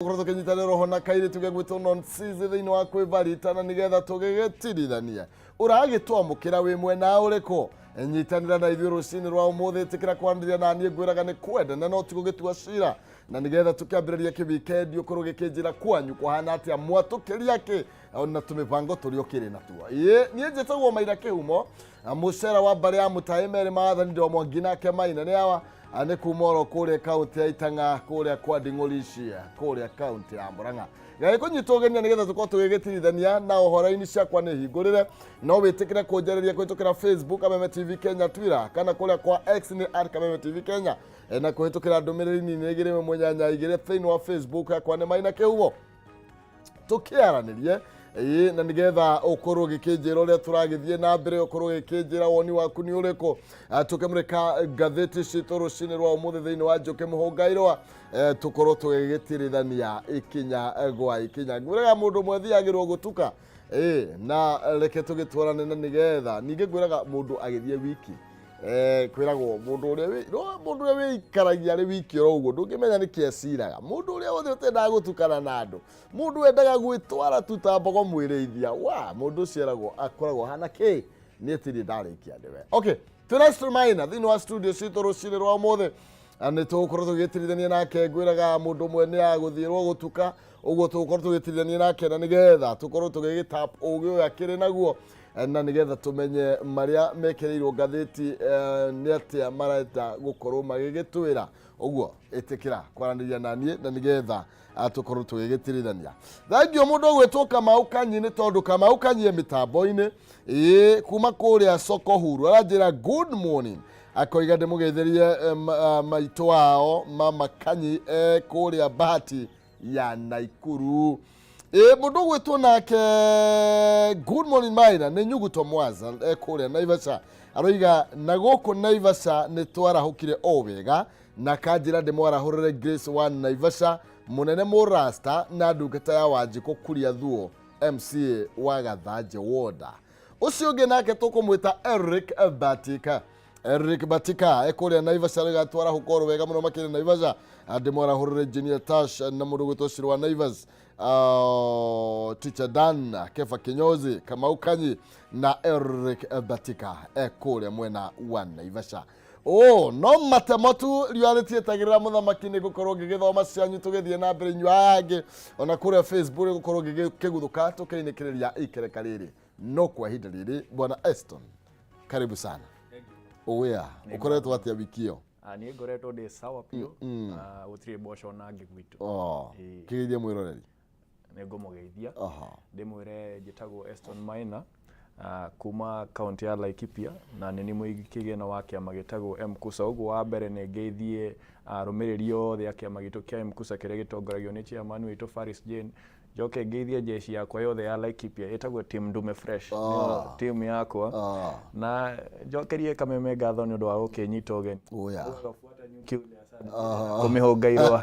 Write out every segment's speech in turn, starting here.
Kuroto kenyitane roho na kaire tugegwito non-season thini wa kwivaritana nigetha tugegetirithania uragitwamukira wi mwena uriko nyitanira na ithuĩ rũcinĩ rwa ũmũthĩ tikira kwanĩrĩria na niĩ ngwĩraga nĩ kwenda na no tigũgĩtua cira na nigetha tukĩambĩrĩria kĩwikendi ũkorwo gĩkĩnjĩra kwanyu kũhana atĩa mwatũkĩria kĩ na tũmĩbango tũrĩa ũkĩrĩ natuo niĩ njĩtagwo Maina Kĩhumo mũcera wa mbarĩ ya Mũtaĩ Merĩ Maathani ndo Mwangi nake Maina nĩ awa ane kumoro kũrĩa kaunti ya Itang'a kũrĩa kwa Nding'ũricia kũrĩa kaunti ya Mũrang'a gai kunyitogenia nigetha tukorwo tugĩgĩtirithania na ũhoro-inĩ ciakwa nĩ hingũrĩre no wĩtĩkĩre kũnjarĩria kũhĩtũkĩra Facebook Kameme TV Kenya Twitter kana kũrĩa kwa X nĩ @Kameme TV Kenya na kũhĩtũkĩra ndũmĩrĩri nini ĩgĩrĩ mũnyanya igĩrĩ thĩinĩ wa Facebook yakwa nĩ Maina Kĩhumo tukĩaranĩrie na nigetha ukorwo gĩkĩnjĩra ũrĩa tũragĩthiĩ na mbere ukorwo gĩkĩnjĩra woni waku nĩ ũrĩkũ tukĩmũrĩka ngathĩti citũ rũcinĩ rwa ũmũthĩ thĩinĩ wa Njuki Muhung'a Irua tukorwo tũgĩgĩtirithania ikinya gwa ikinya ngwĩraga mũndũ ũmwe thiagĩrwo gũtuka na reke tũgĩtwarane na nigetha ningĩ ngwĩraga mũndũ agĩthiĩ wiki kwĩragwo mũndũ ũrĩa wĩikaragia arĩ wiki oro ũguo ndũngĩmenya nĩkĩ eciraga mũndũ ũrĩa wothe ũtendaga gũtukana na andũ mũndũ wendaga gwĩtwara tu ta mbogo mwĩrĩithia mũndũ ũcio eragwo akoragwo hana kĩ nĩ tiri ndarĩkia ndĩwe okay twĩna Maina thĩinĩ wa studio citũ rũcinĩ rwa ũmũthĩ nĩ tũgũkorwo tũgĩtirithania nake ngwĩraga mũndũ ũmwe nĩ agũthiĩrwo gũtuka ũguo tũgũkorwo tũgĩtirithania nake na nĩgetha tũkorwo tũgĩgĩtap ũgĩ ũyũ akĩrĩ naguo na nigetha tumenye maria mekereirwo ngathĩti nĩ atĩa marenda gũkorwo magĩgĩtwĩra ũguo ĩtĩkĩra kwaranĩria na niĩ na nigetha tũkorwo tũgĩgĩtirithania thengio mũndũ ũgwĩtwo Kamau Kanyi nĩ tondũ Kamau Kanyi mĩtambo-inĩ kuma kũrĩa Soko Huru aranjĩra good morning akoiga ndĩmũgeithĩrie maitũ wao Mama Kanyi kũrĩa Bahati ya Naikuru mundu gwitwo nake good morning Maina nĩ Nyuguto Mwaza kũrĩa Naivasha aroiga na gũkũ Naivasha nĩ twarahũkire o wega na kanjĩra ndĩmwarahũrĩre Grace wa Naivasha mũnene mũrasta na ndungata ya Wanjikũ Kuria Thuo MCA wa Gathanjĩ Woda ũcio ũngĩ nake tũkũmwĩta Eric Batika kũrĩa Naivasha rĩga twarahũka o wega mũno makĩria Naivasha ndĩmwarahũrĩre Engineer Tash na mũndũ gwĩtwo Shirwa Naivas Teacher Dan Kefa Kinyozi Kamau Kanyi na Eric Batika kũrĩa mwena wa Naivasha no matemotu riũa rĩtietagĩrĩra mũthamaki nĩ gũkorwo ngĩgĩthoma cianyu tũgĩthiĩ na mbere inyuĩ angĩ ona kũrĩa Facebook gũkorwo ngĩgũthũka tũkĩinĩkĩrĩria ikereka rĩrĩ no kwa ihinda rĩrĩ bwana Eston karibu sana ukoretwo atĩa wiki ĩyo niĩ ngoretwo ndĩ sawa piũ gũtirĩ mboco na ngĩ gwitũ kĩgeithie mwĩroreri nĩ ngũmũgeithia ndĩmwĩre njĩtagwo Eston Maina kuma kaunti ya Laikipia na nĩ mũigi kĩgĩna wa kĩama gĩtagwo MKUSA ũguo wa mbere nĩ ngeithie arũmĩrĩri othe a kĩama gitũ kĩa MKUSA kĩrĩa gĩtongoragio nĩ chairman witũ Faris Jane njoke ngeithie jeshi yakwa yothe ya Laikipia ĩtagwo team Ndume Fresh team yakwa na njokerie Kameme ngatho nĩ ũndũ wa gũkĩnyita ũgeni Kumihunga Irua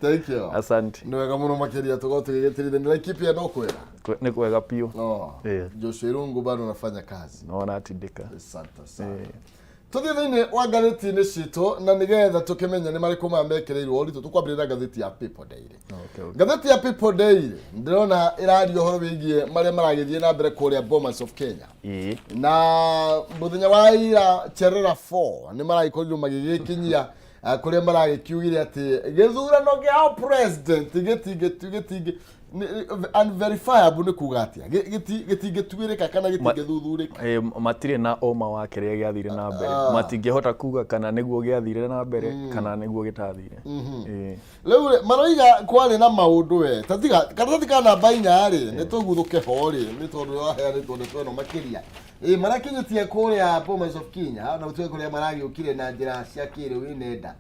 thank you asante nĩ wega mũno makĩria tũkorwo tũgĩgĩtirithania Laikipia no kwega nĩ kwega piũ Joshua Irungu bado nafanya kazi naona atindĩka asante sana tũthiĩ thĩinĩ wa ngathĩti-inĩ citũ na nĩgetha tũkĩmenya nĩ marĩkũ mekereirwo ũritũ tũkwambĩrĩria ngathĩti ya People Daily ngathĩti ya People Daily ndĩrona ĩraria ũhoro wĩgiĩ marĩa maragĩthiĩ na mbere kũrĩa Bomas of Kenya na mũthenya wa ira Cherera 4 nĩ maragĩkorirwo magĩgĩkinyia kũrĩa maragĩkiugire atĩ gĩthurano gĩa president gĩtingĩ unverifiable nĩ kuga atĩa gĩtingĩtuĩrĩka kana gĩtingĩthuthurĩka matirĩ na oma wa kĩrĩa gĩathire na mbere matingĩhota kuga kana nĩguo gĩathire na mbere kana nĩguo gĩtathire rĩu maroiga kwarĩ na maũndũ karatathi ka namba 4 rĩ nĩ tũguthũke ho rĩ nĩ tondũ waheanĩtwo nĩ tweno makĩria marakinyĩtie kũrĩa Bomas of Kenya na gũtuĩka kũrĩa maragĩũkire na njĩra cia kĩrĩu nenda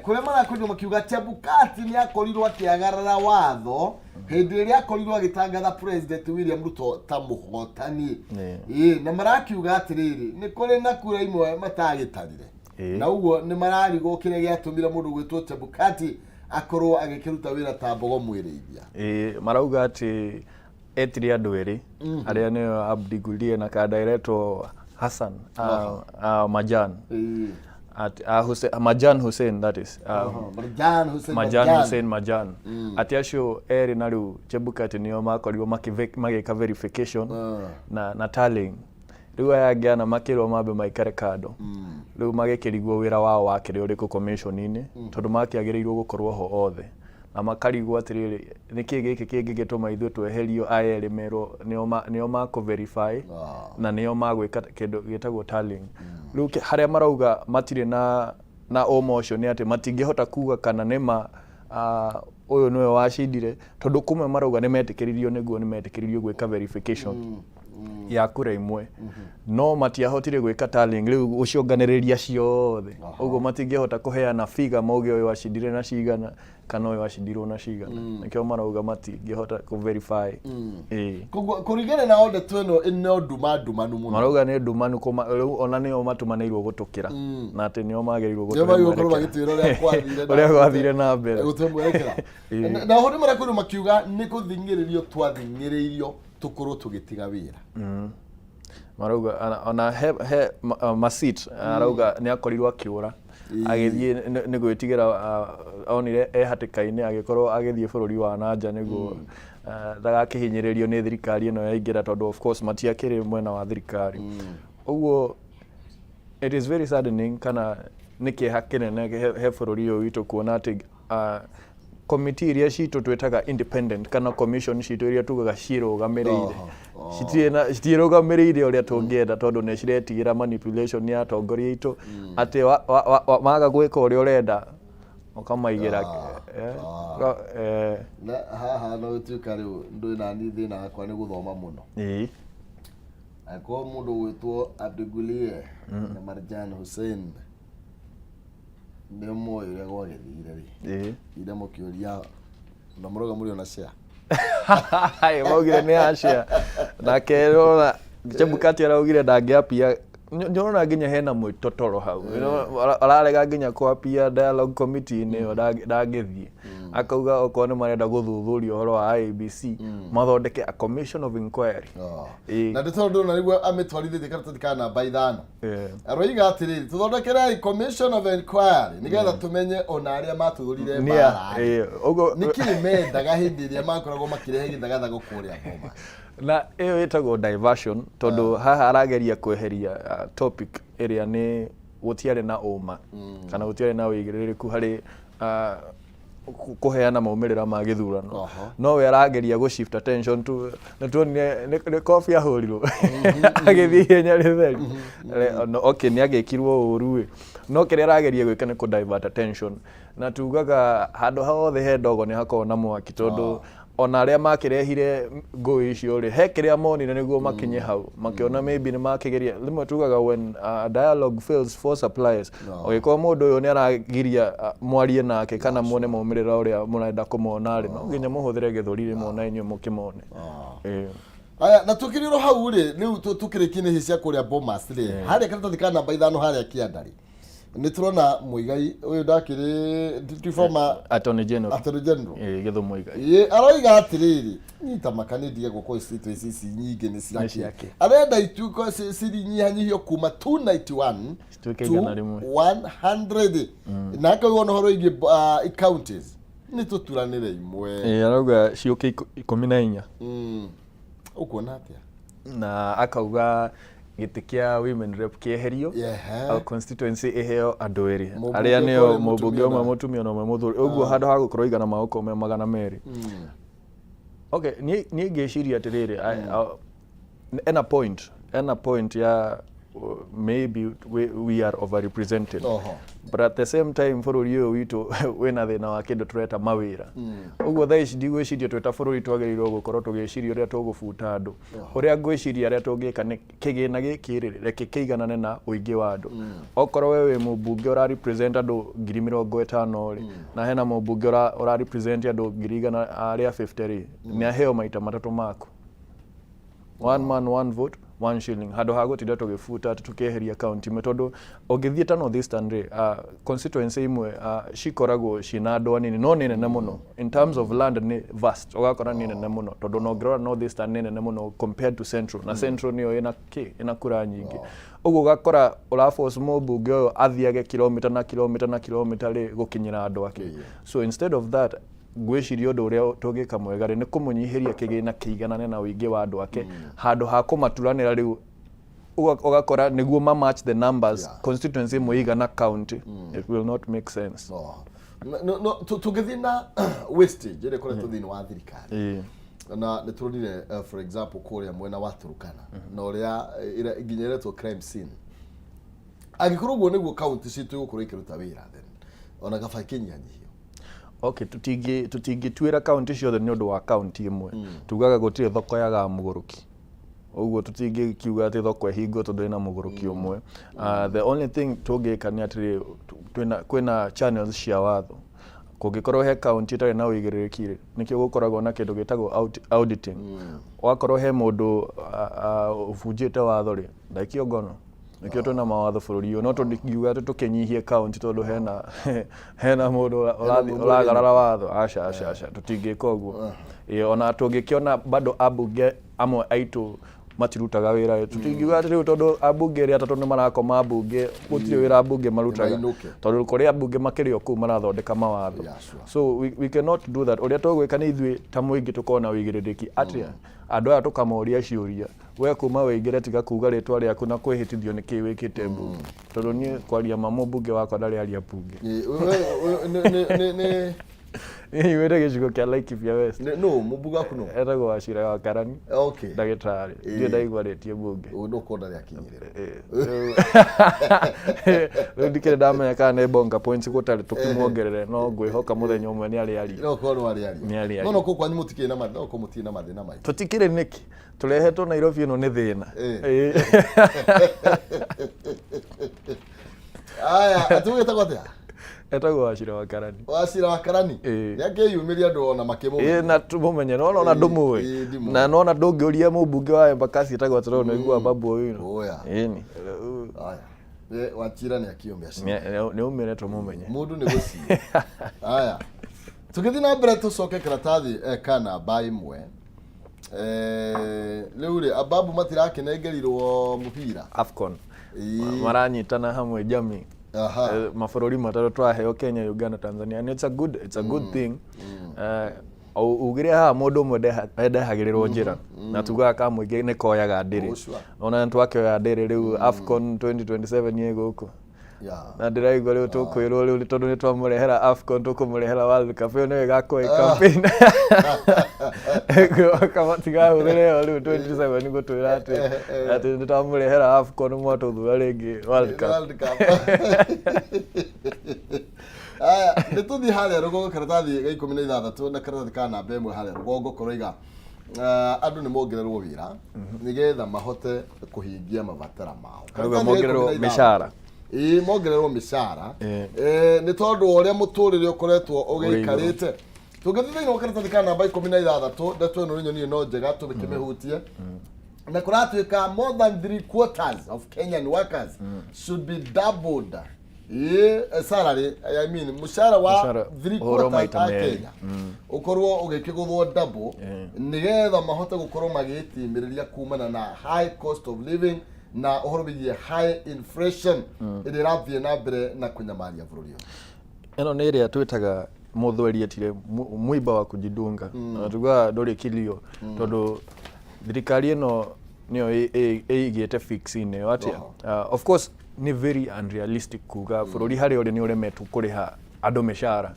kũrĩa marakorirwo makiuga Chebukati nĩ akorirwo akĩagarara watho hĩndĩ ĩrĩa akorirwo agĩtangatha President William Ruto ta mũhotani na marakiuga atĩrĩrĩ nĩ kũrĩ na kura imwe matagĩtarire na ũguo nĩ mararigwo kĩrĩa gĩatũmire mũndũ gwĩtwo Chebukati akorwo agĩkĩruta wĩra ta mbogo mwĩrĩithia marauga atĩ etire andũ erĩ arĩa nĩo Abdi Gulie na ka director Hassan Majan Majan Hussein, that is. Majan Hussein Majan. Ati acio eri na riu Chebukati nio makorirwo magika verification na tallying. Riu aya angiana makirwo mambe maikare kado. Riu magikirigwo wira wao wa kiri uriku commission-ini tondu makiagirirwo gukorwo ho othe. Na makarigwo atiriri niki giki kingi gituma ithuĩ tweherio aya eri merwo nio mako verify na nio magwika kindu gitagwo tallying. Riu haria marauga matire na omotion ni ati matingihota kuga kana nima uyu niwe wacindire tondu kumwe marauga ni metikiririo niguo ni metikiririo gwika verification ya kura imwe no matiahotire gwika tallying riu ucionganiriria ciothe uguo matingihota kuheana figa mauge uyu wacindire na cigana kana uyu wacindirwo na cigana nikio marauga matingihota ku verify kurigana na order tweno ino ndumanu muno marauga ni ndumanu ona nio matumanirwo gutukira na ati nio magerirwo gutukira nio magirwo bagitwira uria gwathire na mbere gutemwerekera na hodi marakwiro makiuga ni kuthingiririo twathingiririo tukorwo tugitiga wira marauga ona he masit arauga ni akorirwo akiura agithie ni gwitigira onire hatikaine agikorwo agithie bururi wa nanja niguo ndagakihinyiririo ni thirikari ino yaingira tondu of course matiakiri mwena wa thirikari uguo it is very saddening kana niki hakinene he bururi uyu witu kuona ati committee iria citu twetaga independent kana commission citu iria tugaga cirugamirire citirugamirire uria tungienda tondu ne ciretigira manipulation ya atongoria itu ati maga gwika uria urenda ukamaigira na haha no tuka riu ndu na ni thina akwa ni guthoma muno ako mundu gwitwo Abdugulie na Marjan Hussein nemo uria gwagithire ri ida mukiuria na muroga muri ona share maugire ni ashia na kerona Chebukati araugire ndangiapia njorona nginya hena mwitotoro hau ararega nginya kwapia dialogue committee ni ndangithie akauga okorwo ni marenda guthuthuria uhoro wa IEBC mathondeke a commission of inquiry na nditondu na niguo amitwarithie karatathi kana namba 5 aroiga atiriri tuthondekere commission of inquiry nigetha tumenye ona aria matuthurire bara ugo nikiri mendaga hindi iria makoragwo makirehe githagatha gukuria Bomas na iyo itagwo diversion tondu haha arageria kweheria topic area ni gutiare na uma kana gutiare na wigiririku hari kuheana maumirira ma githurano no we arageria go shift attention to na tuonire coffee ahurirwo agithie nya ritheri no okay ni agekirwo uruwe no kire arageria gwika ni ku divert attention na tugaga handu hothe he ndogo ni hakona na mwaki tondu ona aria makirehire ngui icio ri he kiria monire niguo makinye hau makiona maybe ni makigeria limwe tugaga when dialogue fails for suppliers ogiko mundu uyu ni aragiria mwarie nake kana muone maumirira uria murenda kumona ri no nginya muhuthire githuri ri mona inyu mukimone aya na tukiriro hau ri riu tukirikine hicia kuria Bomas ri hari karatathi kana namba 5 hari kiandari ni turona muigai uyu ndakiri former attorney general githu muigai aroiga atiriri nyita makanithie guko ici nyingi ni ciake arenda ituko cirinyihanyirio kuma 291 to 100 na akauga no horo ingi counties ni tuturanire imwe arauga ciuke 14 ukuona atia na akauga gitikia women rep kieherio au constituency eheo andu eri aria nio mubunge umwe mutumia no muthuri uguo handu ha gukorwo igana mauko me magana meri okay ni ngeciria atiriri ena point ya maybe we are overrepresented but at the same time bururi uyu witu wena thina wa kindu tureta mawira uguo thaici ndigwiciria tweta bururi twagerirwo gukorwo tugiciria uria tugubuta andu uria ngwiciria aria tungika ni kigina gikiriri reke kiiganane na uingi wa andu okorwo wewe mubunge ura represent andu 50,000 ri na hena mubunge ura represent andu 150 ri ni aheo maita matatu maku one man one vote 1 shilling hado hago tida tugifuta tukeheria county metodo ogithie ta North Eastern constituency imwe cikoragwo cina andũ anini no nĩ nene mũno in terms of land nĩ vast ogakora nĩ nene mũno tondũ no ngĩrora North Eastern nĩ nene mũno compared to Central na Central nĩyo ĩna kura nyingĩ ũguo ũgakora ũraforce mũmbunge ũyũ athiage kilomita na kilomita rĩ gũkinyĩra andũ ake so instead of that gwĩciria ũndũ ũrĩa tũngĩka mwega nĩ kũmũnyihiria kĩgĩna kĩiganane na ũingĩ wa andũ ake handũ ha kũmaturanĩra rĩu ugakora niguo ma match the numbers constituency muigana county it will not make sense no tugithii na wastage ire kore tuthini wa thirikari na nituronire for example kuria mwena wa Turukana na uria nginyeretwo crime scene agikorwo niguo county citu gukorwo ikiruta wira then ona gaba kinyanyihio okay tutingituira county ciothe ni undu wa county imwe tugaga gutire thoko ya muguruki uguo tutingikiuga ati thoko ehingo tondu ina muguruki umwe the only thing tungika ni atiri kwina channels cia watho kungikorwo he county tari na uigirikire nikio gukoragwo na kindu gitagwo auditing wakorwo he mundu ufujite watho ri ndaikio ngono nikio twina mawatho bururi no tungiuga ati tukinyihie county tondu hena mundu uragarara watho aca tutingika uguo ona tungikiona bado abunge amwe aitu matirutaga wira tutingiuga ati riu tondu abunge ri atatu ni marakoma abunge gutire wira abunge marutaga tondu kuri abunge makirio ku marathondeka mawatho so we cannot do that uria tugwika ni ithui ta muingi tukona wigiririki ati andu aya tukamoria ciuria we kuma weigire tiga kuga ritwa riaku na kwihitithio niki wikite mbunge tondu ni kwaria mamubunge wakwa ndari aria bunge Iwere gicigo kia Laikipia West. No, mubuga aku no. Etagwo Wachira wa Karani. Okay. Ndagitari. Ndio ndaigwaretie bunge. Uno konda ya kinyirira. Ndikire ndamenya kana ne bonga points gutari tukimwongerere no ngwihoka muthenya umwe ni ari. No kono ari. No ko kwanyu mutikire na mathina, no ko mutikire na mathina mai. Tutikire niki? Turehetwo Nairobi no ni thina. Aya, atugeta kwatia? Etagwo Wachira wa Karani. Wachira wa Karani? Yake yumiria andu ona makemo. Na tumumenye no ona ndumui. Na no ona ndungiuria mubunge wa Embakasi etagwo atoro no igua babu uyu. Oya. Ini. Aya. Wachira ni akiombe aci. Ni umire tumumenye. Mundu ni guci. Aya. Tugithi na mbere tucoke karatathi kana ba imwe. Leure ababu matirakenengerirwo mupira. Afcon. Maranyitana hamwe jamii. Mafurori mataro twaheo Kenya, Uganda, Tanzania, and it's a good thing. Ugire ha mundu mwe ndehagirirwo njira na tugaga ka muingi ni koyaga ndiri ona ntwakioya ndiri riu Afcon 2027 yego na ndiraigwa riu tukwirwo riu tondu ni twamurehera Afcon tukumurehera World Cup yo ni gakoi campaign kama tigahurire riu 2027 ngo twira ati ni twamurehera Afcon mwato thura ringi World Cup. Aya nituthi haria rugongo karatathi ga 16 na karatathi kana namba imwe haria rugongo koroiga andu ni mongererwo wira nigetha mahote kuhingia mabatara mao karuga mongererwo mishara mongererwo mishara ni tondu uria muturire ukoretwo ugikarite tugithithi no karatathi kana namba 16 ndatwe no nyoni no njega tubikimehutie na kuratuika more than 3/4 of Kenyan workers should be doubled salary, I mean mushara wa 3/4 Kenya ukorwo ugikiguthwo double nigetha mahote gukorwo magitimiria kumana na high cost of living na uhorobiye high inflation irathie na mbere na kunyamaria bururi eno ni iria twitaga muthweri etire muiba wa kujidunga tuga ndori kilio tondu thirikari eno niyo igite fix ine watia of course ni very unrealistic kuga bururi hari uri ni uremetu kuriha andu mishara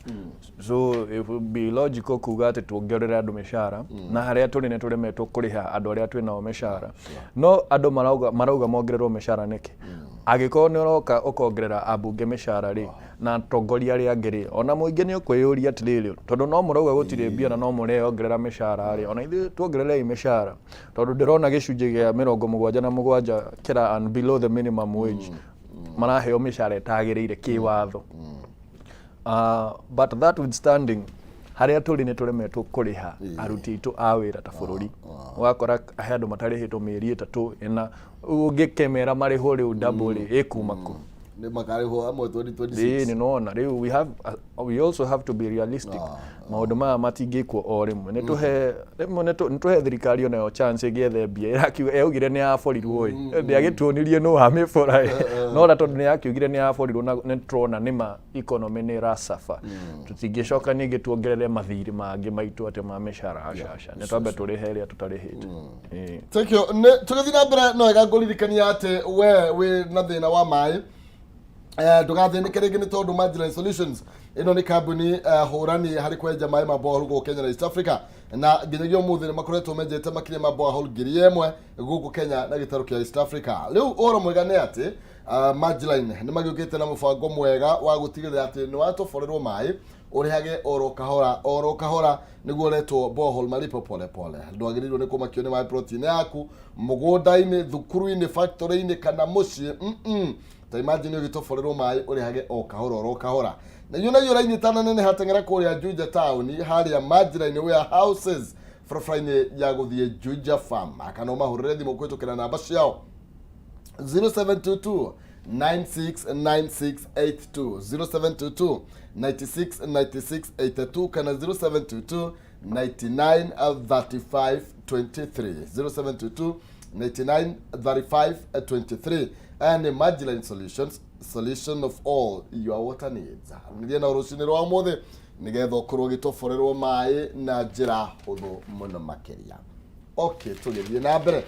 so it would be logical kuga ati tuongerera andu mishara na haria turi ne turemetu kuriha andu aria twina mishara no andu marauga mongererwo mishara niki agiko ni uroka ukongerera abunge mishara ri na tongoria ri angiri ona muingi ni ukwiyuria atiriri tondu no murauga gutire mbia na no mureongerera mishara ri ona ithu tuongerere mishara tondu ndirona gicunje gia 77 kira and below the minimum wage maraheo mishara etagiriire kiwatho but that withstanding haria tuli ni turemetwo kuriha aruti itu a wira ta bururi wakora ahandu matarihitwo mieri 3 ina ungikemera mariho riu double ikuma ku ni makariho amwe 2026 ni nona riu we also have to be realistic maundu maya matingikwo o rimwe ni tuhe thirikari ona yo chance giethe mbia irakiuga eugire ni aforirwo ndiagituonirie no amifora no tondu ni akiugire ni aforirwo na ni trona nima economy ni rasafa tutingicoka ningi tuongerere mathiri mangi maitu ate ma mishara ashasha ni twambe turiheria tutarihite thank you tugathina mbere no igaguririkania ate we na thina wa mai ndugathĩnĩke rĩngĩ nĩ tondũ Marginal Solutions ĩno nĩ kambuni hũrani harĩ kwenja maĩ ma borehole gũkũ Kenya na East Africa na nginyagia ũmũthĩ nĩ makoretwo menjete makĩria ma borehole 1,000 gũkũ Kenya na gĩtarũ kĩa East Africa. Rĩu ũhoro mwega nĩ atĩ Marginal nĩ magĩũkĩte na mũbango mwega wa gũtigĩrĩra atĩ nĩ watũborerwo maĩ ũrĩhage oro kahora nĩguo ũretwo borehole malipo pole pole. Ndwagĩrĩirwo nĩ kũmakio nĩ maĩ protein yaku mũgũnda-inĩ, thukuru-inĩ, factory-inĩ kana mũciĩ ta imagine ugitoforerwo mai urihage o kahora na yuna rainitana nene hatengera kuria Juja town haria Marginal warehouses frofraine ya guthie Juja farm akano mahurire thimu kwitukira namba ciao 0722 969682 0722 969682 kana 0722 993523 0722 993523 and Marginal Solutions, solution of all your water needs. Ngiye na rucini rwa mothe nigetha ukorwo gitoforerwo mai na njira huthu muno makiria. Okay, tugithie na mbere.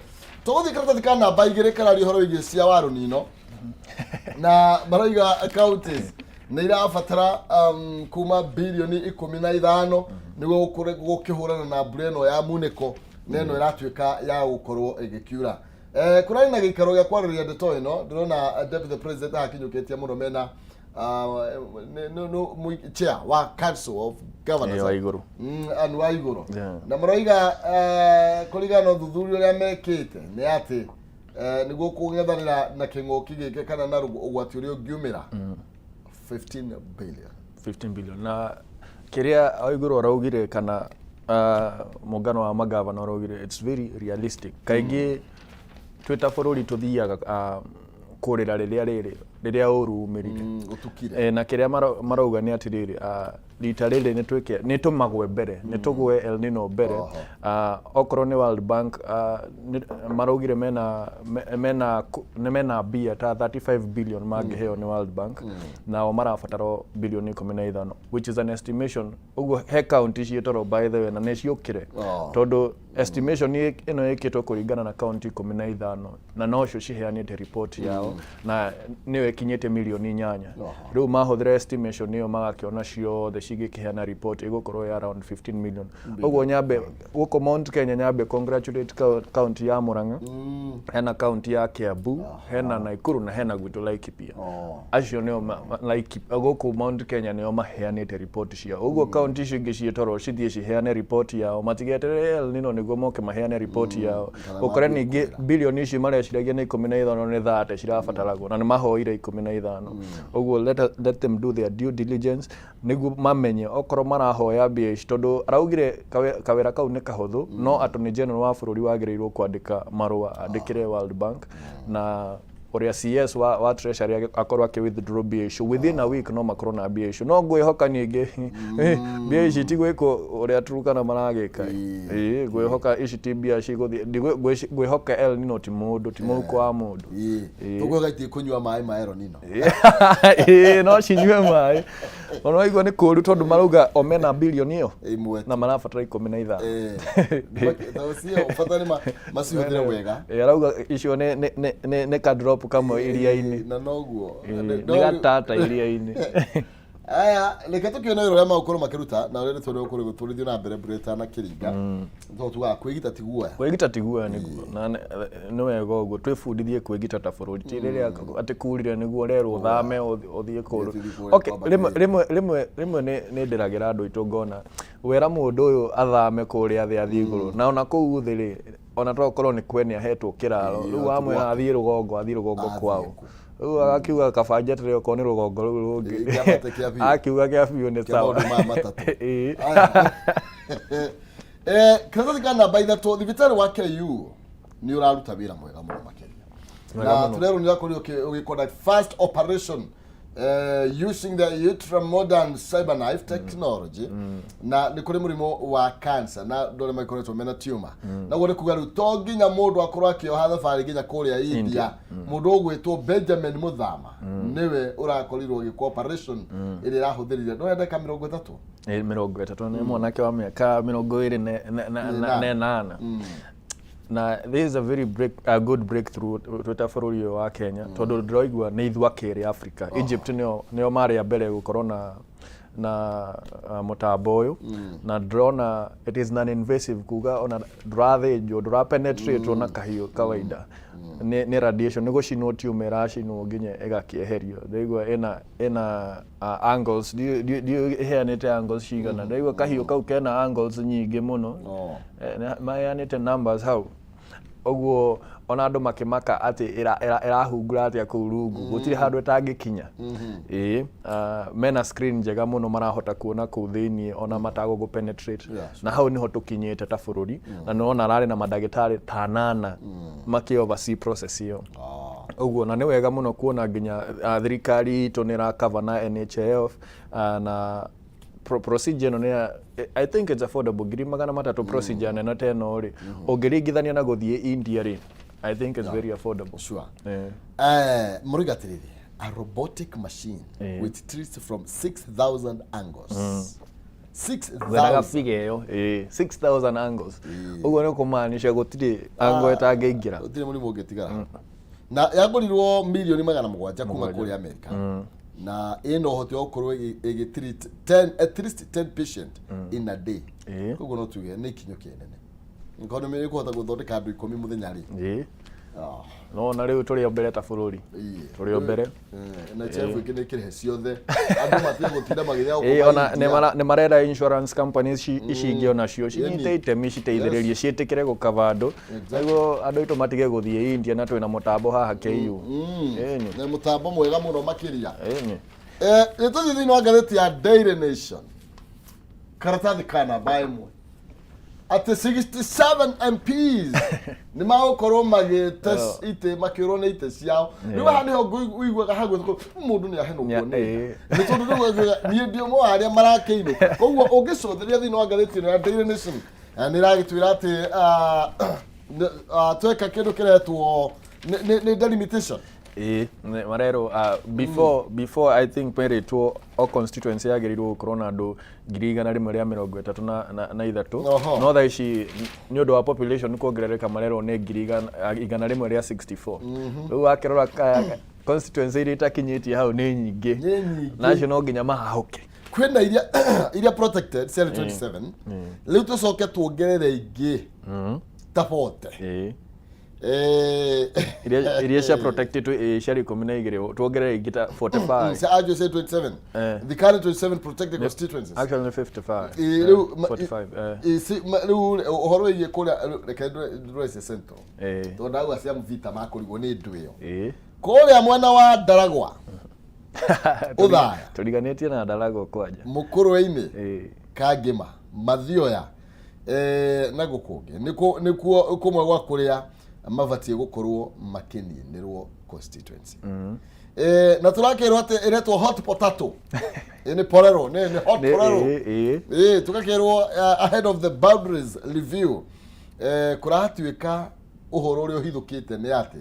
Tuguthie karatathi ka namba igiri karari horo wigi cia waru nino. Na maraiga counties nĩ irabatara kuma bilioni 15 nĩguo gũkĩhũrana na mbura ĩno ya munĩko na ĩno ĩratuĩka ya gũkorwo ĩgĩkiura. Kurani na gikaro gya kwarĩria ndeto ĩno ndĩrona deputy president akinyũkĩtie mũno mena chair wa council of governors wa iguru wa iguru na maraiga kũringana ũthuthuria ũrĩa mekĩte nĩ atĩ nĩguo kũng'ethanĩra na kĩng'ũki gĩkĩ kana na ũgwati ũrĩa ũngiumĩra 15 billion na kiria Waiguru araugire kana muungano wa magavana araugire it's very realistic kaingi twita bururi tuthiaga kurira riria urumirire utukire na kiria marauga ni atiriri rita riri ni tumagwe mbere ni tugwe El Nino mbere okorwo ni World Bank maraugire mena bia ta 35 billion mangiheo ni World Bank nao marabatara bilioni 15 which is an estimation uguo he county cietoro by the way na niciukire tondu estimation ino ikitwo kuringana na county 15 na nocio ciheanite report yao na niwe kinyete milioni 8 riu mahuthira estimation niyo magakiona ciothe cigikiheana report igukorwo ya around 15 million uguo nyambe guko Mount Kenya nyambe congratulate county ya Muhung'a hena county ya Kiambu hena Nakuru na hena Gwitu Laikipia acio niyo guko Mount Kenya niyo maheanite report ciao uguo county cingi cietoro cithie ciheane report yao matigeterere El Nino niguo moke maheane report yao ukore ningi bilioni ici mareciragia ni 15 ni 30 cirabataragwo na ni mahoire 15 uguo let them do their due diligence niguo mamenye okoro marahoya mbia ici tondu araugire kawira kau ni kahuthu no attorney general wa bururi wagirirwo kwandika marua andikire World Bank na uria CS wa treasury akorwo aki withdraw mbia icio within a week no makorwo na mbia icio no ngwihoka ningi mbia ici tigwiko uria turukana maragika ngwihoka ici ti mbia ciguthie ngwihoka El Nino ti mundu ti muhuko wa mundu tugwegaitie kunywa maĩ ma El Nino no cinywe maĩ ono waigua ni kuru tondu marauga omena bilioni iyo na marabatara 15 tawcio ufatani macihũthĩre wega arauga icio ni ka drop kamwe iria-ini na noguo ni gatata iria-ini aya reke tukiona wĩra ũrĩa magũkorwo makĩruta na ũrĩa nĩtũrĩ gũkorwo gũtũrithio na mbere mbura ĩtanakiringa no tuga kwĩgita ti guoya niguo na nĩ wega ũguo twĩbundithie kwĩgita ta bũrũri ti rĩrĩa atĩ kurire nĩguo rerwo thame ũthiĩ kũrũ okay rimwe nĩ ndĩragĩra andũ aitũ ngona wera mũndũ ũyũ athame kũrĩa thĩ athiĩ igũrũ na ona kũu thĩ ona tokorwo nĩ kwene ahetwo kĩraro rĩu amwe athiĩ rũgongo kwao Akiuga kabanja tere ko ni rugongo rungi akiuga kia biu ni sawa kaza kana baida to thibitari wa KU ni uraruta wira mwega muno makeria na turero ni akori ukikona first operation using the ultra modern cyber knife technology na ni kuri murimo wa cancer na ndore maikoretwo mena tumor na gore kugaru to nginya mundu akorwo akioha thabari nginya kuria India mundu ogwetwo Benjamin Muthama niwe urakorirwo giko operation iri irahuthirire no yenda kamera 30 30 ni mwanake wa miaka 28 na there is a very good breakthrough to bũrũri wa Kenya tondu ndĩraigua nĩ ithua keri Africa Egypt nĩo mari ya mbere gũkorwo na mũtambo ũyũ na drona it is non invasive kuga ona ndũrathĩnjwo ndũrapenetrate na kahiũ kawaida ni radiation nĩ gũcinwo tumor iracinwo nginya ĩgakĩeherio ndĩraigua ina angles iheanĩte angles cigana ndĩraigua kahiũ kau kena angles nyingĩ mũno maheanĩte numbers hau oguo ona andu makimaka ati irahungura ati kuu rungu gutiri handu itangĩkinya mena screen njega muno marahota kuona kuu thiini ona matago go penetrate na hau niho tukinyite ta bururi na nona rari na madagitari tanana maki oversee process iyo oguo na ni wega muno kuona nginya thirikari to nira cover na NHIF na procedure no I think it's affordable giri magana matatu procedure na teno ri ogiringithania na guthie India ri I think it's very affordable. Sure. Murigatiriri, a robotic machine which treats from 6,000 angles. 6,000 angles. Ugo no kumaanisha gutiri angle etangĩingĩra. Gutiri muri mũngĩtigara. Na yagorirwo milioni 700 kuma kuri America. Na ino hoti okorwo igitreat 10 at least 10 patient in a day. Ugo no tuge ni kinyo kienene. Ngono me kuhota guthondeka andu 10 muthenya ri. No na riu turi ombere ta bururi. Turi ombere. Na chef ikine kire ciothe. Andu matia gutinda magithia uko. Ona ne marera insurance companies ici ngiona cio cinyiteite miciteithĩrĩrie ciĩtĩkĩre gũkava andu. Nĩguo andu itu matige guthie India na twina mutambo haha KU. Na mutambo mwega muno makiria. Ĩtũthiĩ thĩinĩ wa ngathĩti ya Daily Nation. Karatathi kana baimwe. At 67 MPs ni maokorwo magĩte ite makĩrwo nĩ ite ciao rĩu haha nĩho ũiguaga hagwĩtwo mũndũ nĩ ahenwo kuonera nĩ tondũ niĩ ndio mo arĩa marakĩinũka koguo ũngĩcũthĩrĩria thĩinĩ wa ngathĩti ĩno ya Daily Nation nĩ ĩragĩtwĩra atĩ tweka kĩndũ kĩretwo nĩ delimitation marero before I think pere to o constituency yagerirwo gukorwo na andu 133 no tha ici ni undu wa population kuongerereka marero ni 164 riu wakirora constituency iria itakinyitie hau ni nyingi nacio no nginya mahahuke kwenda iria protected 27 riu tucoke tuongerere ingi tapote iria cia protected shari community tuongerere ingita 45 so I just say 27 the current 27 protected constituencies actually 55 45 uhoro iye kule rese central to ndawa cia mvita makurigwo ni ndu iyo kule mwana wa Ndaragwa uthaya turiganitie na Ndaragwa kwaja mukuruini Kangima Mathioya na gukungi nikuo kumwe gwa kuria mabatie gukorwo makininirwo constituency na turakirwo ati iretwo hot potato ni porero ni hot porero tukakirwo ahead of the boundaries review kurahatuika uhoro uri uhithukite ni ati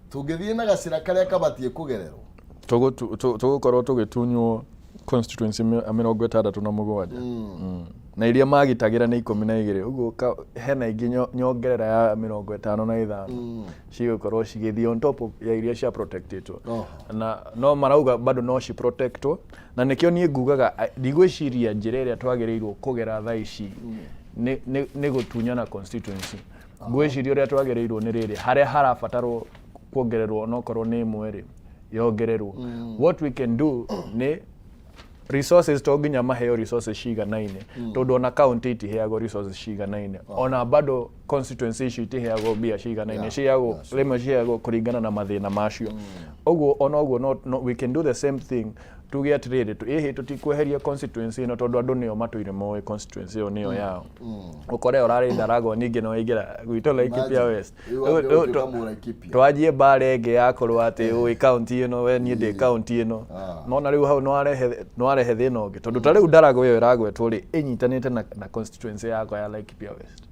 tungithie na gacira karia kabatie kugererwo tugukorwo tugitunywo constituency 67 na iria magitagira ni 12 uguo hena ingi nyongerera ya 55 cigukorwo cigithii on top ya iria cia protected na no marauga bado no ci protectwo na nikio nie ngugaga ndigwiciria njira iria twagereirwo kugera tha ici ni gutunyana constituency ngwiciria uria twagereirwo ni riri haria harabatarwo kuongererwo no korwo ni mweri yongererwo what we can do ni resources to nginya maheo resources ciganaine tondu ona county itiheagwo resources ciganaine ona bado constituency icio itiheagwo mbia ciganaine ciheagwo rimwe ciheagwo kuringana na mathina macio oguo ona oguo we can do the same thing tuge atiriri tutikweheria constituency no tondu andu nio matuire moe constituency yo nio yao ukore urari Ndarago ningi no ingira gwito Laikipia West twajie bare nge yakorwo ati ui county ino we nie ndi county ino no na riu hau no arehe thina ungi tondu ta riu Ndarago yo iragwetwo ri inyitanite na constituency yakwa ya Laikipia West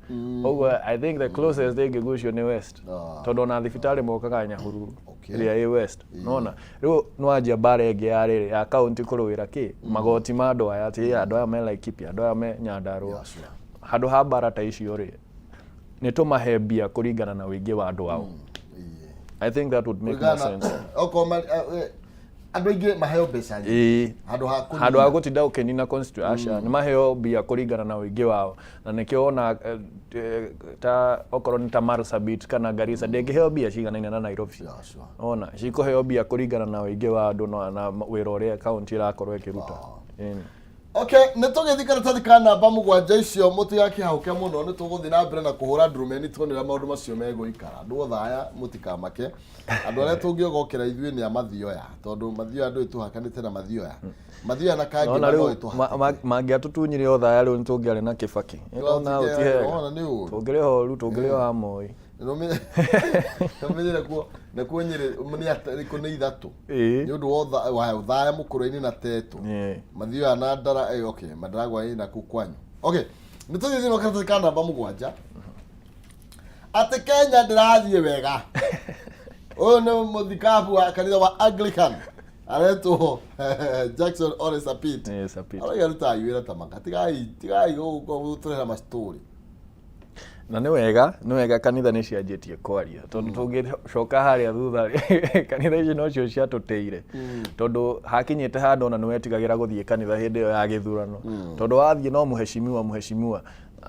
oguo I think the closest they get gucio ni West tondu na thibitari mokaga Nyahururu ria i West nona riu no anjia bare nge ya county kuruwira ki magoti ma andu aya ati andu aya me Laikipia andu aya me Nyandarua handu ha bara ta icio ri ni tumahe mbia kuringana na wingi wa andu ao I think that would make more sense andu ingi maheo mbeca handu ha gutinda ukenina constitution ni maheo mbia kuringana na wingi wao na nikio ona ta okorwo ni ta Marsabit kana Garissa ndengiheo mbia ciganaine na Nairobi ona cikuheo mbia kuringana na wingi wa andu na wira uria county irakorwo ikiruta Okay, nitugithikana tathika namba mugwanja icio mutigakihauke muno nituguthi na mbere na kuhura ndrumeni tuonera maundu macio meguikara andu othaya mutikamake andu aria tungiogokera ithui ni amathioya tondu mathioya andu ituhakanite na mathioya na kangi no ituhaka mangiatutunyire othaya riu nitungiari na Kibaki ona utihe tungire horu tungire hamoi Kameme na kuonyere muni ni ithatu ni undu wa uthaya mukuru-ini na tetu mathio na Ndara okay Madaragwa na kukwanyu okay nituthithino katika namba mugwanja ati Kenya ndirathie wega uyu ni muthikabu wa kanitha wa Anglican areto Jackson Ole Sapit ara yaruta yuira tamaka tigai guturera mastori na ni wega kanitha ni cianjitie kwaria tondu tungicoka haria thutha kanitha ici no cio ciatuteire tondu hakinyite handu ona niwetigagira guthie kanitha hindi yo ya githurano tondu wathie no muheshimiwa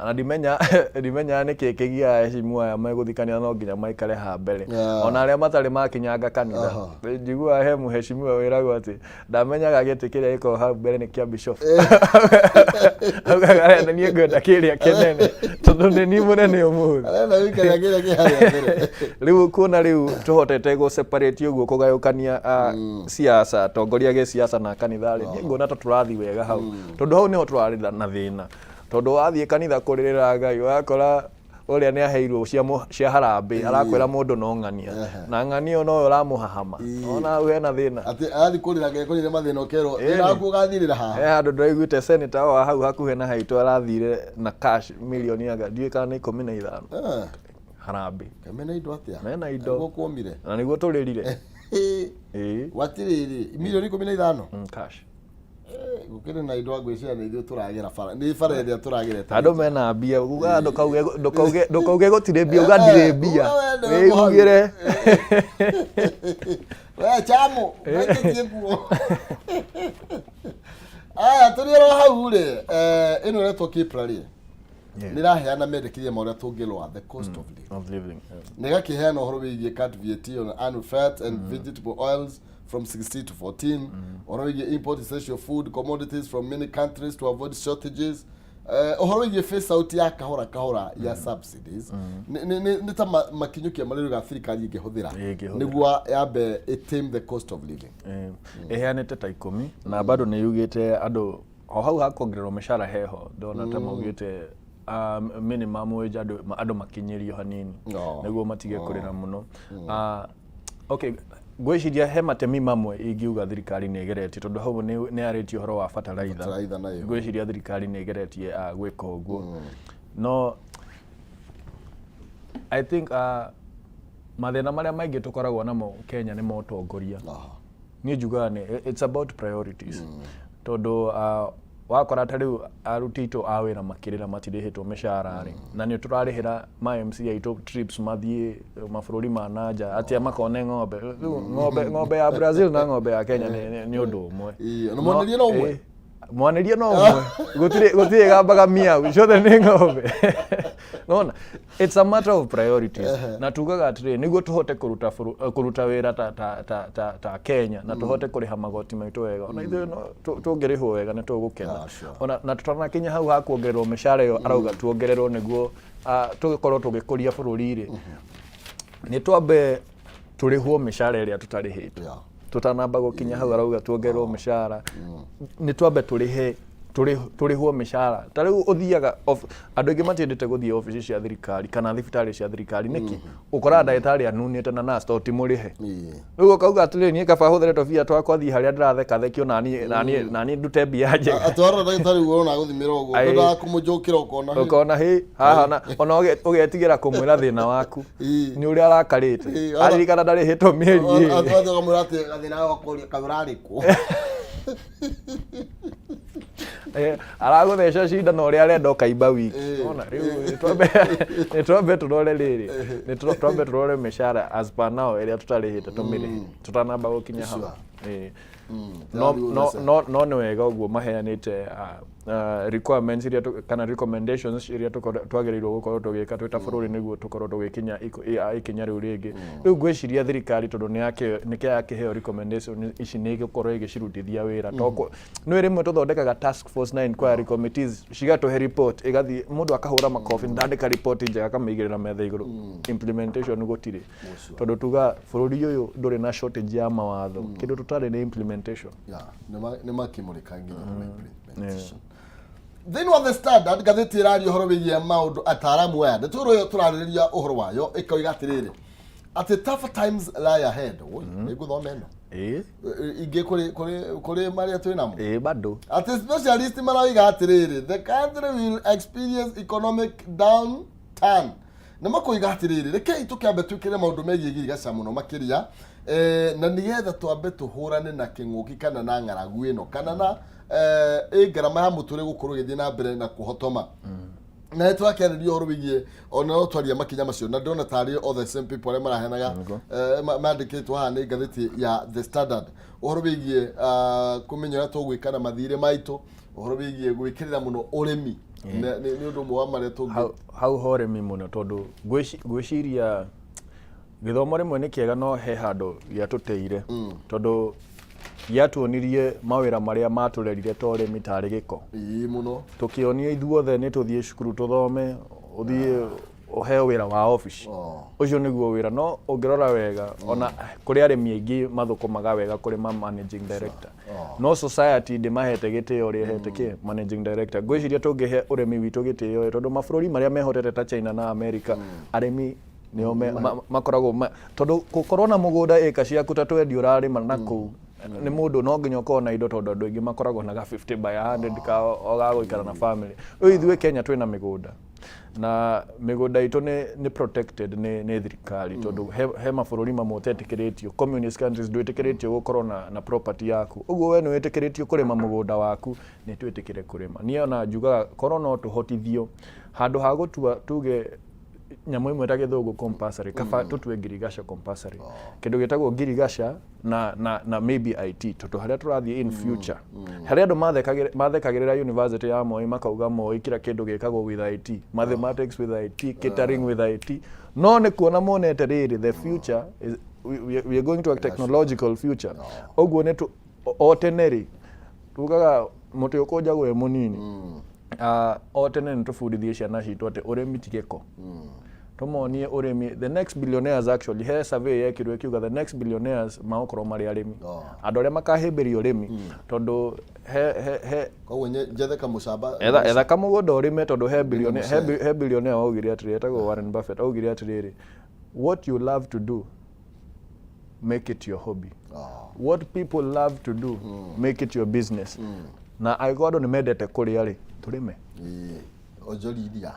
na ndimenya ni kikigia heshimiwa ya meguthikania no nginya maikare ha mbere ona aria matari makinyanga kanitha njigua he muheshimiwa wiragwo ati ndamenyaga giti kiria iko ha mbere ni kia bishop agara ni ngwenda kiria kenene tondu ni ni munene umuthi arenda wikaria kiria kiharia mbere riu kuna riu tuhotete go separate uguo kugayukania siasa tongoria ge siasa na kanitha ri ngona ta turathi wega hau tondu hau niho turari na thina tondu wathie kanitha kuririra Ngai wakora uria ni aheirwo cia harambe arakwira mundu no ng'ania na ng'anio no uramuhahama ona we na thina ati athi kurira Ngai kurire mathina okero ina kugathirira haha andu ndaiguite senator wa hau hakuhe na haitu arathire na cash milioni aga ndiye kana 15 harambe Kameme indo atia mena indo gukumire na niguo turirire watiriri milioni 15 cash gukire na indo agwiciria ni ithu turagira bara ni bara iria turagireta andu mena mbia uga ndukauge gutire mbia uga ndire mbia wigire we chamo wetie kuo aya turiro hau ri ino reto kiprari niraheana mendekithia maria tungilwa the cost of living nigakiheana uhoro wigie cut VAT on animal fat and vegetable oils from 16 to 14 or import essential food commodities from many countries to avoid shortages uhoro face out ya kahora ya subsidies ni ta makinyukia mariro ga thirikari ingihuthira niguo yambe tame the cost of living eheanite ta 10 na bado ni yugite andu hau hakongererwo mishara heho ndona ta maugite minimum wage andu makinyirio hanini niguo matige kurira muno okay gwiciria he matemi mamwe ingiuga thirikari ni igeretie tondu hau ni aretie horo wa fertilizer gwiciria thirikari ni igeretie gwika uguo no I think mathina maria maingi tukoragwo namo Kenya ni motongoria ni njuga ni it's about priorities tondu wakora ta riu aruti itu awira makirira matirihitwo mishara ri na ni turarihira ma MC aitu trips mathie mafururi ma nanja atia makone ng'ombe ya Brazil na ng'ombe ya Kenya ni undu umwe no mwaniriye no umwe gutire gambaga mia ciothe ni ng'ombe no, it's a matter of priorities. Na tugaga atire niguo tuhote kuruta wira ta Kenya na tuhote kuriha magoti maitu wega ona ithuĩ tungĩrĩhwo wega nĩ tũgũkena ona na tutanakinya hau ha kuongererwo mĩcara ĩyo arauga tuongererwo nĩguo tũgĩkorwo tũgĩkũria bũrũri-rĩ nĩ twambe tũrĩhwo mĩcara ĩrĩa tũtarĩhĩtwo tutanamba gũkinya hau arauga tuongererwo mĩcara nĩ twambe tũrĩhwo mĩcara ta rĩu ũthiaga andũ aingĩ matiendete gũthiĩ obici cia thirikari kana thibitarĩ cia thirikari nĩkĩ ũkoraga ndagĩtarĩ anunĩte na nurse to timũrĩhe rĩu ũkauga atĩrĩrĩ niĩ kaba hũthĩre tũbia twakwa thiĩ harĩa ndĩratheka naniĩ ndute mbia njega atwara ndagĩtarĩ ũrona gũthimĩra ũguo kwendaga kũmũnjũkĩra ũkona hĩ haha ona ũgetigĩra kũmwĩra thĩna waku nĩ ũrĩa arakarĩte aririkana ndarĩhĩtwo mĩeri ĩrĩ atwara ũkamwĩra atĩ gathĩna gakũria kaũrarĩkwo aragutheca cindano ũrĩa arenda ũkaimba wiki ona rĩu nĩ twambe tũrore rĩrĩ nĩ twambe tũrore mĩcara as per now ĩrĩa tũtarĩhĩte tũmĩrĩhe tũtanamba gũkinya hau no nĩ wega ũguo maheanĩte requirements kana recommendations iria twagĩrĩirwo gũkorwo tũgĩka twĩ ta bũrũri nĩguo tũkorwo tũgĩkinya ikinya rĩu rĩngĩ rĩu ngwĩciria thirikari tondũ nĩkĩo yakĩheo recommendation ici nĩ gũkorwo igĩcirutithia wĩra tondũ nĩ rĩmwe tũthondekaga task force na inquiry committees cigatũhe report igathiĩ mũndũ akahũra makobi ndandĩka report njega akamĩigĩrĩra metha igũrũ implementation gũtirĩ tondũ tuga bũrũri ũyũ ndũrĩ na shortage ya mawatho kĩndũ tũtarĩ nĩ implementation nĩ makĩmũrĩka nginya implementation thĩinĩ wa The Standard ngathĩti ĩraria ũhoro wĩgiĩ maũndũ ataaramu aya ndĩtũrwo yo tũrarĩrĩria ũhoro wayo ĩkoiga atĩrĩrĩ atĩ tougher times lie ahead nĩngũthoma ĩno ingĩ kũrĩ marĩa twĩ namo bado atĩ specialist maroiga atĩrĩrĩ the country will experience economic downturn nĩ makoiga atĩrĩrĩ rekei tũkĩambe twĩkĩre maũndũ megiĩ girigaca mũno makĩria na nĩgetha twambe tũhũrane na kĩng'ũki kana na ng'aragu ĩno kana na ngarama ya mũtũrĩre gũkorwo gĩthiĩ na mbere na kũhotoma na twakĩarĩria ũhoro wĩgiĩ ona no twaria makinya macio na ndona tarĩ all the same people arĩa maraheanaga mandĩkĩtwo haha nĩ ngathĩti ya The Standard ũhoro wĩgiĩ kũmenya ũrĩa tũgwĩka na mathirĩ maitũ ũhoro wĩgiĩ gwĩkĩrĩra mũno ũrĩmi nĩ ũndũ ũmwe wa marĩa tũngĩ hau ho ũrĩmi mũno tondũ ngwĩciria gĩthomo rĩmwe nĩ kĩega no he handũ gĩatũteire tondũ gĩatuonirie mawĩra marĩa matũrerire ta ũrĩmi tarĩ gĩko mũno tũkĩonio ithuothe nĩ tũthiĩ cukuru tũthome ũthiĩ ũheo wĩra wa office ũcio nĩguo wĩra no ũngĩrora wega ona kũrĩ arĩmi aingĩ mathũkũmaga wega kũrĩ managing director no society ndĩmahete gĩtĩo ũrĩa hete managing director ngwĩciria tũngĩhe ũrĩmi witũ gĩtĩo tondũ mabũrũri marĩa mehotete ta China na America arĩmi nĩo makoragwo tondũ gũkorwo na mũgũnda ĩka ciaku ta twendi ũrarĩma na kũu nĩ mũndũ no nginya ũkorwo na indo tondũ andũ aingĩ makoragwo na 50 by 100 ka ogagũikara na family rĩu ithuĩ Kenya twĩna mĩgũnda na mĩgũnda itũ nĩ protected nĩ thirikari tondũ he mabũrũri mamwe ũtetĩkĩrĩtio communist countries ndwĩtĩkĩrĩtio gũkorwo na property yaku ũguo we nĩ wĩtĩkĩrĩtio kũrĩma mũgũnda waku nĩ twĩtĩkĩre kũrĩma niĩ ona njugaga korwo no tũhotithio handũ ha gũtua tuge nyamũ imwe ta gĩthũngũ compulsory kaba tũtue ngirigaca compulsory kĩndũ gĩtagwo ngirigaca na maybe IT tondũ harĩa tũrathiĩ in future harĩa andũ mathekagĩrĩra university ya Moi makauga Moi kila kĩndũ gĩkagwo with IT mathematics with IT catering with IT no nĩ kuona monete rĩrĩ the future is we are going to a technological future ũguo nĩ o tene tugaga mũtĩ ũkũnjagwo wĩ mũnini o tene nĩ tũbundithie ciana citũ atĩ ũrĩmi ti gĩko tũmonie ũrĩmi the next billionaires actually he survey yekirwo ikiuga the next billionaires magokorwo marĩ arĩmi andũ arĩa makahĩmbĩria ũrĩmi tondũ koguo njethe kamũcamba etha kamũgũnda ũrĩme tondũ he billionaire waugire atĩrĩrĩ etagwo Warren Buffett augire atĩrĩrĩ what you love to do make it your hobby what people love to do make it your business na aigua andũ nĩ mendete kũrĩa rĩ tũrĩme onjorithia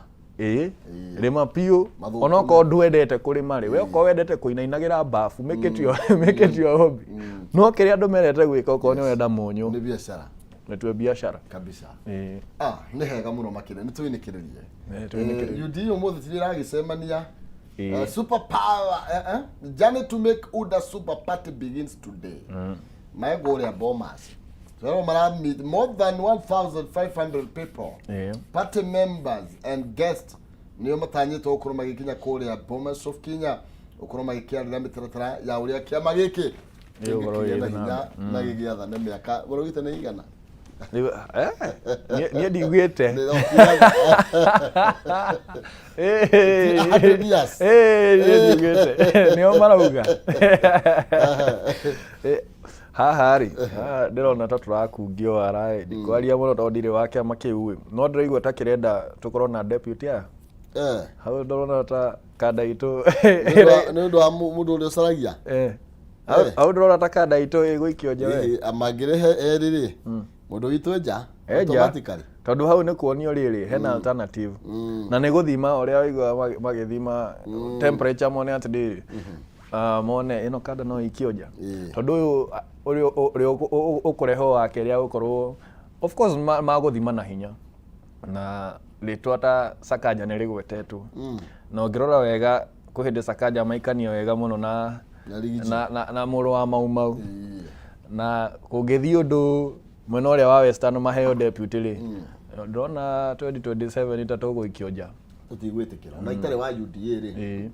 rĩma piũ onokorwo ndwendete kũrĩma rĩ we okorwo wendete kũinainagĩra bafu make it your hobby no kĩrĩa andũ mendete gwĩka okorwo nĩ wenda mũnyũ nĩ biacara nĩtue biacara kabisa nĩ hega mũno makĩria nĩ twĩnĩkĩrĩrie UD ũmũthĩ tũragĩcemania super power journey to make UDA super party begins today maego ũrĩa Bomas meet more than 1,500 people, party members and guests nio matanyitwo gukorwo magikinya kuria Bomas of Kenya gukorwo magikiarira mitaratara ya uria kiama giki na gigiatha ne miaka borogite ne igana nie ndigwite ndigwite nio marauga hahari ndirona ta turakungio warae ndikwaria muno to ndire wake makiu no ndiraigua ta kirenda tukorwo na deputy hau ndorona ta kada itu ni ndo mundu uri saragia hau ndorona ta kada itu iguikio nja we amagirehe eriri mundu witu nja automatically tondu hau ni kuonio riri hena alternative na ni guthima uria waigua magithima temperature mone atindiri mone ino kada no ikioja tondu uyu ukureho wake ria gukorwo of course maguthima na hinya na litwa ta Sakaja ni rigwetetwo na ngirora wega kuhinde Sakaja maikanio wega muno na muru wa mau na kungithii undu mwena uria wa Western maheo deputy ri ndona 2027 itatuguikioja tutigwitikira na itare wa UDA ri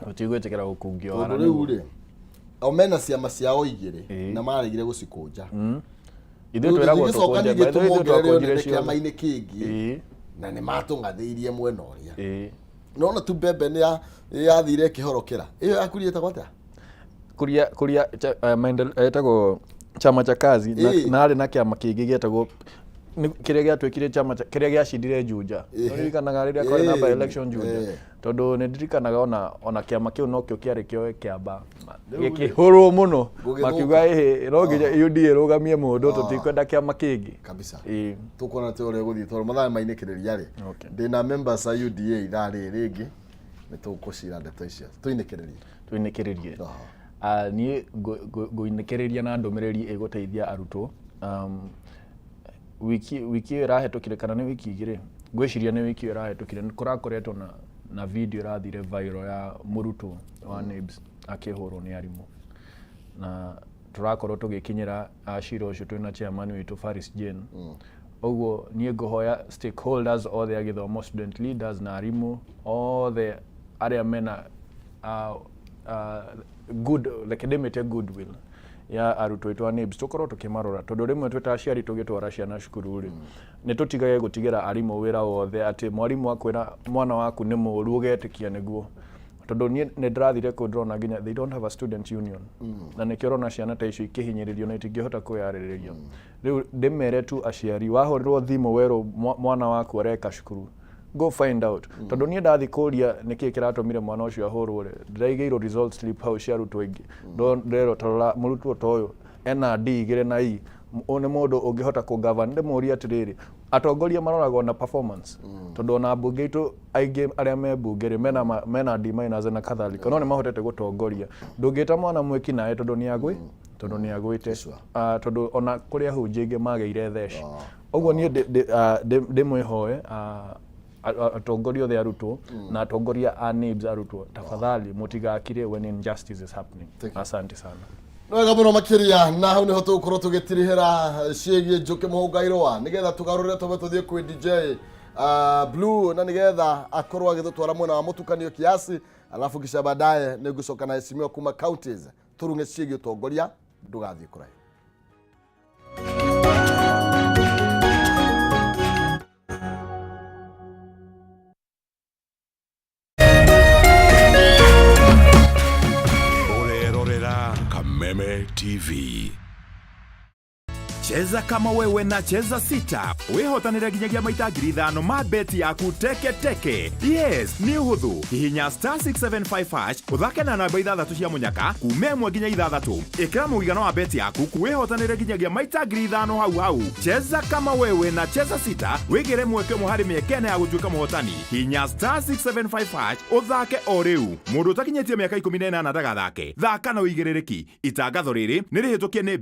tutigwitikira gukungio wana riu ri omena ciama ciao igire na marigire gucikunja ithu twiragwo tukunja ithu twakonjire kiama-ini kingi na ni matungatheirie mwena uria nona tu Mbembe ni yathire kihorokera iyo yakurieta gwata kuria maendeleo etagwo chama cha kazi na ari na kiama kingi getagwo kiria giatwikire chama kiria giacindire Juja ndirikanaga riria kwari na by election Juja tondu nindirikanaga ona kiama kiu no kio kiari kio kiamba gikihurwo muno makiuga no nginya UDA rugamie mundu tutikwenda kiama kingi kabisa tukona te uria guthii tondu mathaa mainikiriria ri ndina members a UDA ithari ringi nitukucira ndeto icio tuinikiririe ni guinikiriria na ndumiriri iguteithia arutwo wiki irahetukire kana ni wiki igire ngwiciria ni wiki irahetukire kurakoretwo na video irathire viral ya murutwo wa NIBS akihurwo ni arimu na turakorwo tugikinyira ashira ucio twina chairman witu Faris Jane oguo nie nguhoya stakeholders all the githomo student leaders na arimu all the area mena good academic goodwill ya arutwo itwa NIBS tukorwo tukimarora tondu rimwe twita aciari tugitwara ciana cukuru ri ni tutigage gutigira arimu wira wothe ati mwarimu akwira mwana waku ni muru ugetikia niguo tondu ni ndirathire ku drona nginya they don't have a student union na nikirona ciana ta icio ikihinyiririo na itingihota kuyariririo riu ndimere tu aciari wahorirwo thimu weru mwana waku areka cukuru go find out tondu ni ndathi kuria niki kiratumire mwana ucio ahurwo ndiraigeiro result slip hau cia arutwo ingi ndero torora murutwo toyo NRD igire na i one mundu ungihota ku govern ndemuria atiriri atongoria maroragwo na performance tondu na bunge itu aige aria me bunge mena D- na kadhalika no ni mahotete gutongoria ndungita mwana mweki nae tondu ni agwite tondu ona kuria hunjinge mageire theci oguo ni ndimwihoe atongoria othe arutwo na atongoria a NIBS arutwo tafadhali mutigakire when injustice is happening asante sana Nwega muno makiria na hau niho tugukorwo tugitirihira ciĩgie Njuki Muhung'a Irua nigetha tugarurire tobe tuthie kwi DJ Blue na nigetha akorwo agithutwara mwena wa mutukanio kiasi alafu kisha baadaye nigucoka na esimio kuma counties turunge ciĩgie utongoria ndugathie kurai Kameme TV. Cheza kama wewe na cheza sita. Wihotanire nginyagia maita 5,000 ma beti yaku teke. Yes, ni huthu. Hihinya *675# uthake na namba 6 cia munyaka kume 1 nginya 6. Ikira muigana wa beti yaku kuwihotanire nginyagia maita 5,000 hau. Cheza kama wewe na cheza sita. Wigire mweke muhari miekene ya gutuika muhotani. Hihinya *675# uthake o riu. Mundu utakinyetie miaka 18 ndagathake. Thaka na uigirereki. Itangatho riri nirihitukie ni